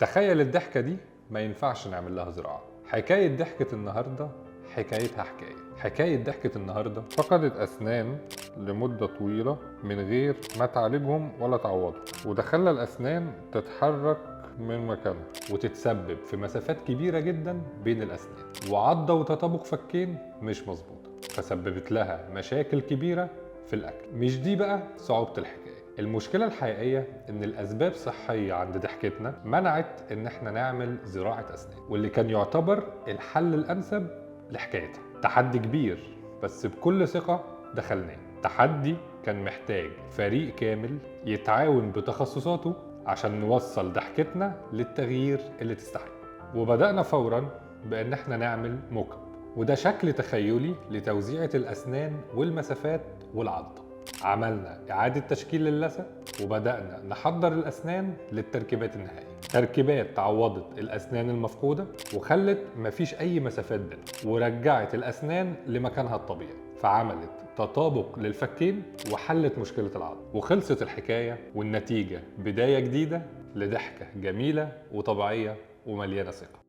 تخيل الضحكة دي ما ينفعش نعمل لها زراعة. حكاية ضحكة النهاردة حكايتها حكاية ضحكة النهاردة فقدت أسنان لمدة طويلة من غير ما تعالجهم ولا تعوضهم، وده خلى الأسنان تتحرك من مكانها وتتسبب في مسافات كبيرة جدا بين الأسنان، وعضة وتطابق فكين مش مظبوطة فسببت لها مشاكل كبيرة في الأكل. مش دي بقى صعوبة الحكاية. المشكلة الحقيقية إن الأسباب صحية عند ضحكتنا منعت إن إحنا نعمل زراعة أسنان، واللي كان يعتبر الحل الأنسب لحكايتها. تحدي كبير بس بكل ثقة دخلناه. تحدي كان محتاج فريق كامل يتعاون بتخصصاته عشان نوصل ضحكتنا للتغيير اللي تستحق. وبدأنا فوراً بإن إحنا نعمل موك اب، وده شكل تخيلي لتوزيعة الأسنان والمسافات والعضة. عملنا إعادة تشكيل للثة وبدأنا نحضر الأسنان للتركيبات النهائية. تركيبات عوضت الأسنان المفقودة وخلت مفيش أي مسافات بينها، ورجعت الأسنان لمكانها الطبيعي، فعملت تطابق للفكين وحلت مشكلة العضة. وخلصت الحكاية، والنتيجة بداية جديدة لضحكة جميلة وطبيعية ومليانة ثقة.